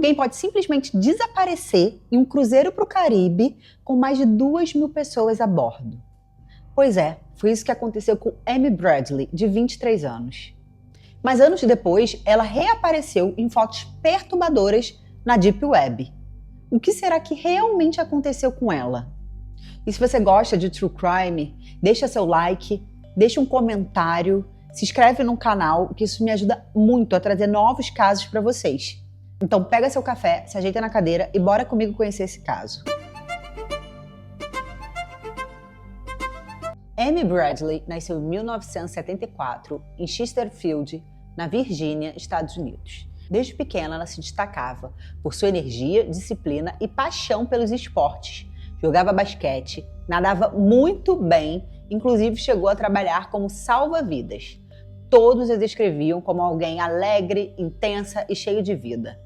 alguém pode simplesmente desaparecer em um cruzeiro para o Caribe com mais de 2.000 pessoas a bordo? Pois é, foi isso que aconteceu com Amy Bradley, de 23 anos. Mas anos depois, ela reapareceu em fotos perturbadoras na Deep Web. O que será que realmente aconteceu com ela? E se você gosta de True Crime, deixa seu like, deixa um comentário, se inscreve no canal, que isso me ajuda muito a trazer novos casos para vocês. Então pega seu café, se ajeita na cadeira e bora comigo conhecer esse caso. Amy Bradley nasceu em 1974 em Chesterfield, na Virgínia, Estados Unidos. Desde pequena, ela se destacava por sua energia, disciplina e paixão pelos esportes. Jogava basquete, nadava muito bem, inclusive chegou a trabalhar como salva-vidas. Todos a descreviam como alguém alegre, intensa e cheia de vida.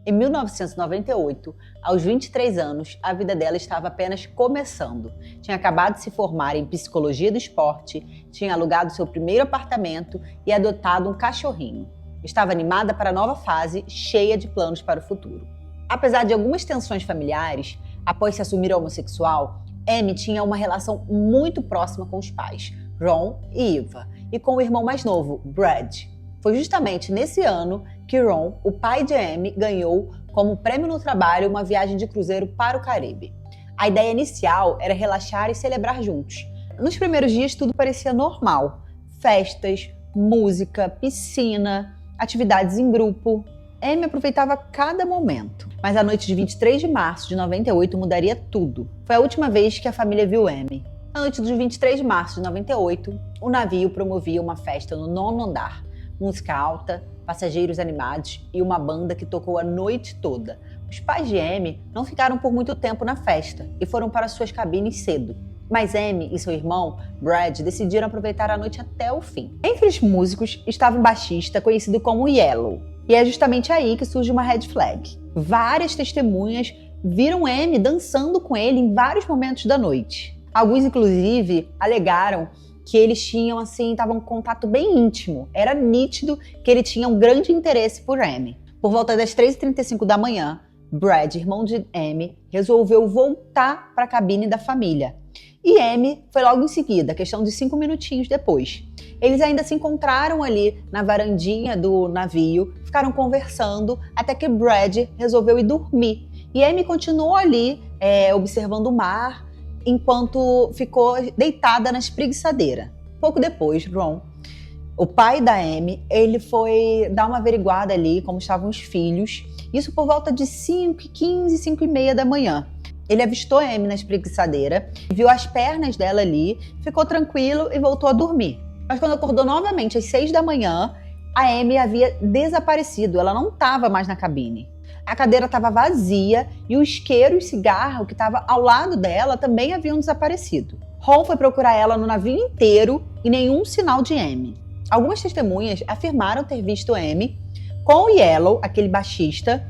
Em 1998, aos 23 anos, a vida dela estava apenas começando. Tinha acabado de se formar em psicologia do esporte, tinha alugado seu primeiro apartamento e adotado um cachorrinho. Estava animada para a nova fase, cheia de planos para o futuro. Apesar de algumas tensões familiares, após se assumir homossexual, Amy tinha uma relação muito próxima com os pais, Ron e Eva, e com o irmão mais novo, Brad. Foi justamente nesse ano que Ron, o pai de Amy, ganhou como prêmio no trabalho uma viagem de cruzeiro para o Caribe. A ideia inicial era relaxar e celebrar juntos. Nos primeiros dias tudo parecia normal. Festas, música, piscina, atividades em grupo. Amy aproveitava cada momento. Mas a noite de 23 de março de 98 mudaria tudo. Foi a última vez que a família viu Amy. Na noite de 23 de março de 98, o navio promovia uma festa no 9º andar. Música alta, passageiros animados e uma banda que tocou a noite toda. Os pais de Amy não ficaram por muito tempo na festa e foram para suas cabines cedo. Mas Amy e seu irmão, Brad, decidiram aproveitar a noite até o fim. Entre os músicos estava um baixista conhecido como Yellow. E é justamente aí que surge uma red flag. Várias testemunhas viram Amy dançando com ele em vários momentos da noite. Alguns, inclusive, alegaram que eles estavam em contato bem íntimo. Era nítido que ele tinha um grande interesse por Amy. Por volta das 3h35 da manhã, Brad, irmão de Amy, resolveu voltar para a cabine da família. E Amy foi logo em seguida, questão de 5 minutinhos depois. Eles ainda se encontraram ali na varandinha do navio, ficaram conversando, até que Brad resolveu ir dormir. E Amy continuou ali, observando o mar, enquanto ficou deitada na espreguiçadeira. Pouco depois, Ron, o pai da Amy, ele foi dar uma averiguada ali como estavam os filhos, isso por volta de 5h15, 5h30 da manhã. Ele avistou a Amy na espreguiçadeira, viu as pernas dela ali, ficou tranquilo e voltou a dormir. Mas quando acordou novamente às 6 da manhã, a Amy havia desaparecido, ela não estava mais na cabine. A cadeira estava vazia e o isqueiro e o cigarro que estava ao lado dela também haviam desaparecido. Ron foi procurar ela no navio inteiro e nenhum sinal de Amy. Algumas testemunhas afirmaram ter visto Amy com o Yellow, aquele baixista,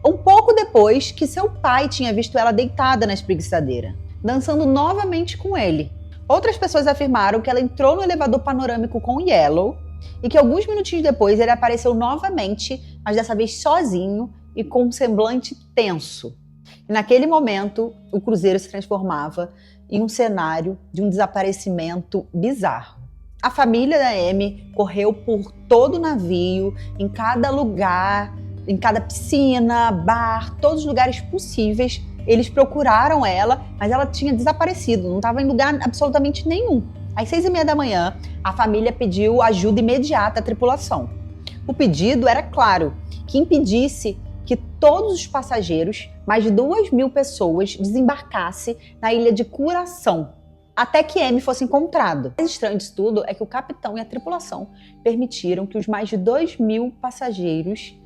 um pouco depois que seu pai tinha visto ela deitada na espreguiçadeira, dançando novamente com ele. Outras pessoas afirmaram que ela entrou no elevador panorâmico com o Yellow e que alguns minutinhos depois ele apareceu novamente, mas dessa vez sozinho e com um semblante tenso. E naquele momento, o cruzeiro se transformava em um cenário de um desaparecimento bizarro. A família da Amy correu por todo o navio, em cada lugar, em cada piscina, bar, todos os lugares possíveis. Eles procuraram ela, mas ela tinha desaparecido, não estava em lugar absolutamente nenhum. Às 6h30 da manhã, a família pediu ajuda imediata à tripulação. O pedido era claro, que impedisse que todos os passageiros, mais de 2.000 pessoas, desembarcassem na ilha de Curaçao, até que Amy fosse encontrado. O mais estranho disso tudo é que o capitão e a tripulação permitiram que os mais de 2.000 passageiros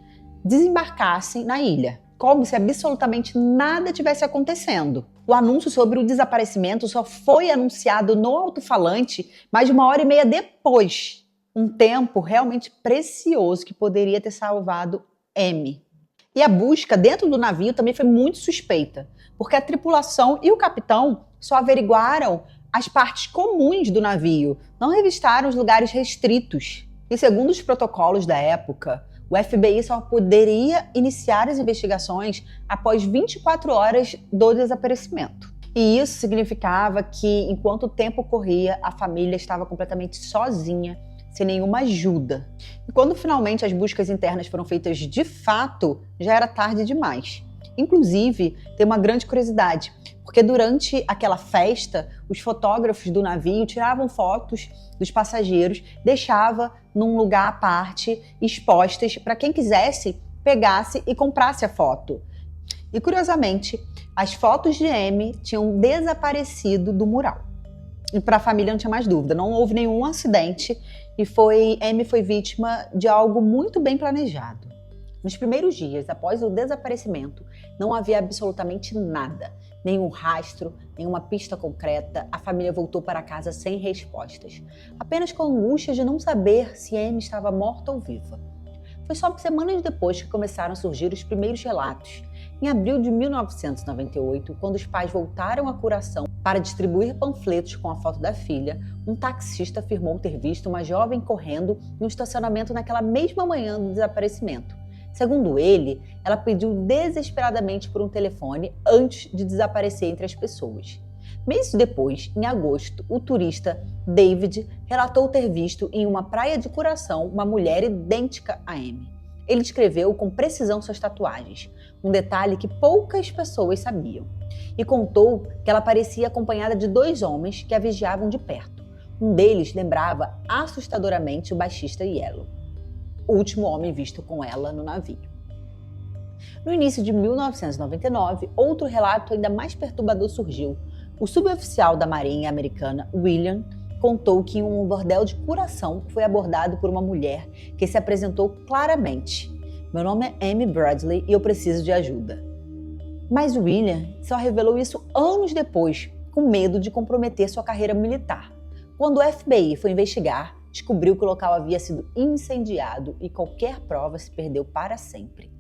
desembarcassem na ilha, como se absolutamente nada tivesse acontecendo. O anúncio sobre o desaparecimento só foi anunciado no alto-falante mais de 1h30 depois. Um tempo realmente precioso que poderia ter salvado Amy. E a busca dentro do navio também foi muito suspeita, porque a tripulação e o capitão só averiguaram as partes comuns do navio, não revistaram os lugares restritos. E segundo os protocolos da época, o FBI só poderia iniciar as investigações após 24 horas do desaparecimento. E isso significava que, enquanto o tempo corria, a família estava completamente sozinha, sem nenhuma ajuda. E quando finalmente as buscas internas foram feitas de fato, já era tarde demais. Inclusive, tem uma grande curiosidade, porque durante aquela festa, os fotógrafos do navio tiravam fotos dos passageiros, deixava num lugar à parte, expostas, para quem quisesse, pegasse e comprasse a foto. E curiosamente, as fotos de Amy tinham desaparecido do mural. E para a família não tinha mais dúvida, não houve nenhum acidente e Amy foi vítima de algo muito bem planejado. Nos primeiros dias após o desaparecimento, não havia absolutamente nada, nenhum rastro, nenhuma pista concreta. A família voltou para casa sem respostas, apenas com a angústia de não saber se Amy estava morta ou viva. Foi só semanas depois que começaram a surgir os primeiros relatos. Em abril de 1998, quando os pais voltaram à Curaçao para distribuir panfletos com a foto da filha, um taxista afirmou ter visto uma jovem correndo em um estacionamento naquela mesma manhã do desaparecimento. Segundo ele, ela pediu desesperadamente por um telefone antes de desaparecer entre as pessoas. Meses depois, em agosto, o turista David relatou ter visto em uma praia de Curaçao uma mulher idêntica a Amy. Ele descreveu com precisão suas tatuagens, um detalhe que poucas pessoas sabiam, e contou que ela parecia acompanhada de 2 homens que a vigiavam de perto. Um deles lembrava assustadoramente o baixista Yellow, o último homem visto com ela no navio. No início de 1999, outro relato ainda mais perturbador surgiu. O suboficial da Marinha americana, William, contou que em um bordel de Curaçao foi abordado por uma mulher que se apresentou claramente. Meu nome é Amy Bradley e eu preciso de ajuda. Mas William só revelou isso anos depois, com medo de comprometer sua carreira militar. Quando o FBI foi investigar, descobriu que o local havia sido incendiado e qualquer prova se perdeu para sempre.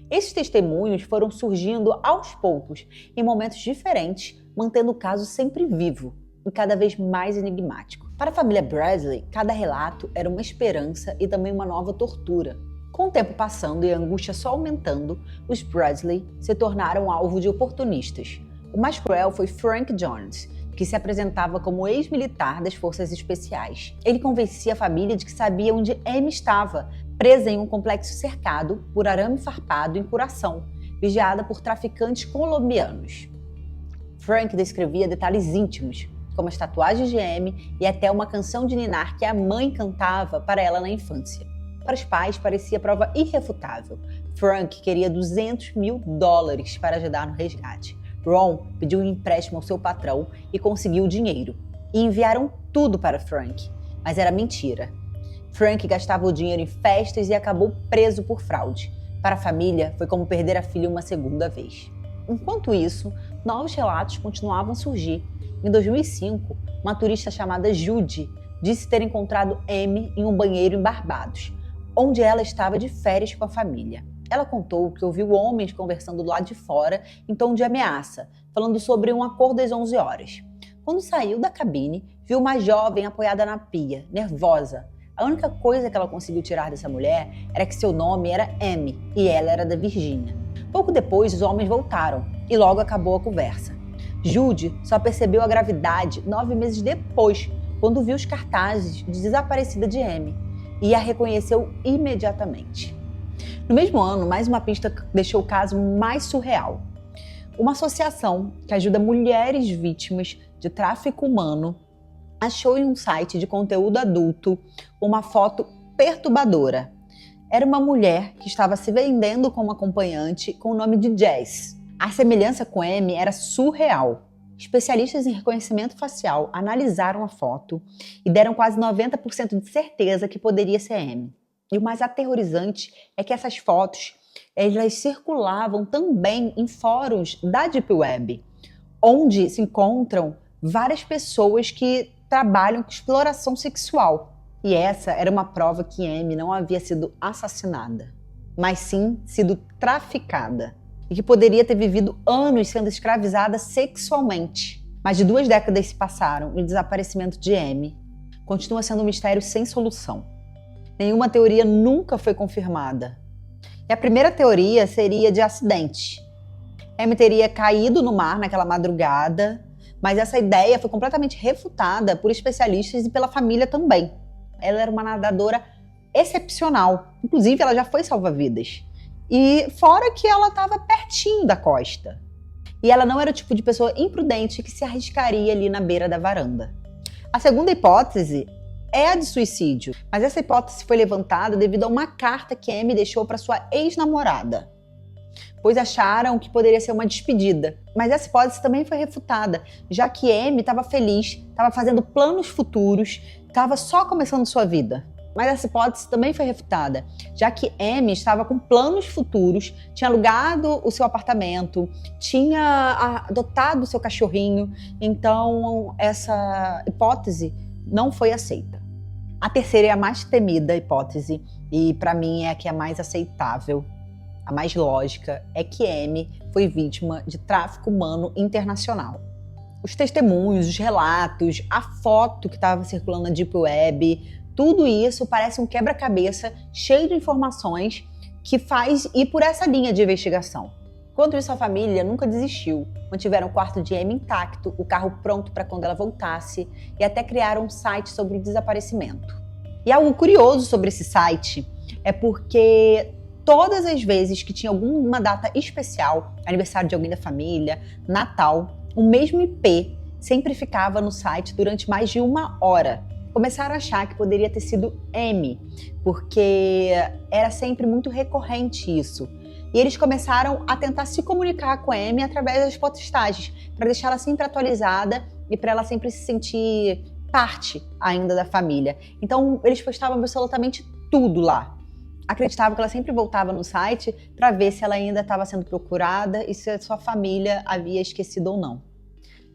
Esses testemunhos foram surgindo aos poucos, em momentos diferentes, mantendo o caso sempre vivo e cada vez mais enigmático. Para a família Bradley, cada relato era uma esperança e também uma nova tortura. Com o tempo passando e a angústia só aumentando, os Bradley se tornaram alvo de oportunistas. O mais cruel foi Frank Jones, que se apresentava como ex-militar das Forças Especiais. Ele convencia a família de que sabia onde Amy estava, presa em um complexo cercado por arame farpado em Curaçao, vigiada por traficantes colombianos. Frank descrevia detalhes íntimos, como as tatuagens de Amy e até uma canção de ninar que a mãe cantava para ela na infância. Para os pais, parecia prova irrefutável. Frank queria $200 mil para ajudar no resgate. Ron pediu um empréstimo ao seu patrão e conseguiu o dinheiro. E enviaram tudo para Frank, mas era mentira. Frank gastava o dinheiro em festas e acabou preso por fraude. Para a família, foi como perder a filha uma segunda vez. Enquanto isso, novos relatos continuavam a surgir. Em 2005, uma turista chamada Judy disse ter encontrado Amy em um banheiro em Barbados, onde ela estava de férias com a família. Ela contou que ouviu homens conversando do lado de fora em tom de ameaça, falando sobre um acordo às 11 horas. Quando saiu da cabine, viu uma jovem apoiada na pia, nervosa. A única coisa que ela conseguiu tirar dessa mulher era que seu nome era Amy e ela era da Virgínia. Pouco depois, os homens voltaram e logo acabou a conversa. Judy só percebeu a gravidade 9 meses depois, quando viu os cartazes de desaparecida de Amy e a reconheceu imediatamente. No mesmo ano, mais uma pista deixou o caso mais surreal. Uma associação que ajuda mulheres vítimas de tráfico humano achou em um site de conteúdo adulto uma foto perturbadora. Era uma mulher que estava se vendendo como acompanhante com o nome de Jess. A semelhança com Amy era surreal. Especialistas em reconhecimento facial analisaram a foto e deram quase 90% de certeza que poderia ser Amy. E o mais aterrorizante é que essas fotos elas circulavam também em fóruns da Deep Web, onde se encontram várias pessoas que trabalham com exploração sexual. E essa era uma prova que Amy não havia sido assassinada, mas sim sido traficada. E que poderia ter vivido anos sendo escravizada sexualmente. Mais de 2 décadas se passaram e o desaparecimento de Amy continua sendo um mistério sem solução. nenhuma teoria nunca foi confirmada. E a primeira teoria seria de acidente. Amy teria caído no mar naquela madrugada, mas essa ideia foi completamente refutada por especialistas e pela família também. Ela era uma nadadora excepcional, inclusive ela já foi salva-vidas. E fora que ela estava pertinho da costa. E ela não era o tipo de pessoa imprudente que se arriscaria ali na beira da varanda. A segunda hipótese é a de suicídio, mas essa hipótese foi levantada devido a uma carta que Amy deixou para sua ex-namorada, pois acharam que poderia ser uma despedida. Mas essa hipótese também foi refutada, já que Amy estava feliz, estava fazendo planos futuros, estava só começando sua vida. Mas essa hipótese também foi refutada, já que Amy estava com planos futuros, tinha alugado o seu apartamento, tinha adotado o seu cachorrinho, então essa hipótese não foi aceita. A terceira é a mais temida hipótese, e para mim é a que é mais aceitável, a mais lógica, é que Amy foi vítima de tráfico humano internacional. Os testemunhos, os relatos, a foto que estava circulando na Deep Web, tudo isso parece um quebra-cabeça cheio de informações que faz ir por essa linha de investigação. Enquanto isso, a família nunca desistiu. Mantiveram o quarto de Amy intacto, o carro pronto para quando ela voltasse e até criaram um site sobre o desaparecimento. E algo curioso sobre esse site é porque todas as vezes que tinha alguma data especial, aniversário de alguém da família, Natal, o mesmo IP sempre ficava no site durante mais de 1 hora. Começaram a achar que poderia ter sido Amy, porque era sempre muito recorrente isso. E eles começaram a tentar se comunicar com a Amy através das postagens, para deixar ela sempre atualizada e para ela sempre se sentir parte ainda da família. Então, eles postavam absolutamente tudo lá. Acreditavam que ela sempre voltava no site para ver se ela ainda estava sendo procurada e se a sua família havia esquecido ou não.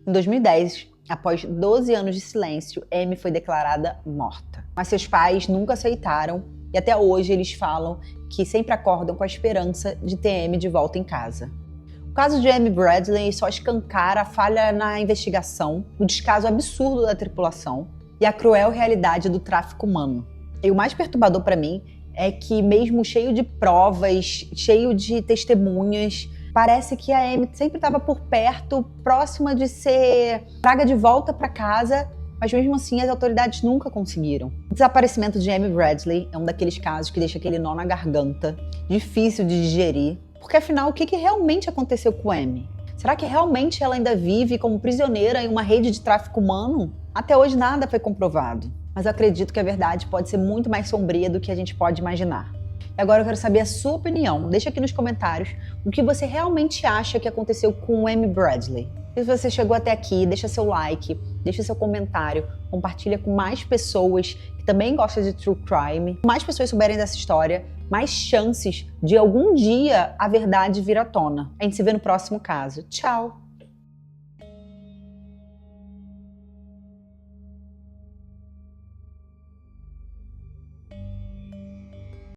Em 2010, após 12 anos de silêncio, Amy foi declarada morta. Mas seus pais nunca aceitaram e até hoje eles falam que sempre acordam com a esperança de ter Amy de volta em casa. O caso de Amy Bradley só escancara a falha na investigação, o descaso absurdo da tripulação e a cruel realidade do tráfico humano. E o mais perturbador para mim é que mesmo cheio de provas, cheio de testemunhas, parece que a Amy sempre estava por perto, próxima de ser traga de volta para casa, mas mesmo assim as autoridades nunca conseguiram. O desaparecimento de Amy Bradley é um daqueles casos que deixa aquele nó na garganta, difícil de digerir, porque afinal o que realmente aconteceu com Amy? Será que realmente ela ainda vive como prisioneira em uma rede de tráfico humano? Até hoje nada foi comprovado, mas eu acredito que a verdade pode ser muito mais sombria do que a gente pode imaginar. E agora eu quero saber a sua opinião. Deixa aqui nos comentários o que você realmente acha que aconteceu com Amy Bradley. Se você chegou até aqui, deixa seu like, deixa seu comentário, compartilha com mais pessoas que também gostam de True Crime. Mais pessoas souberem dessa história, mais chances de algum dia a verdade vir à tona. A gente se vê no próximo caso. Tchau!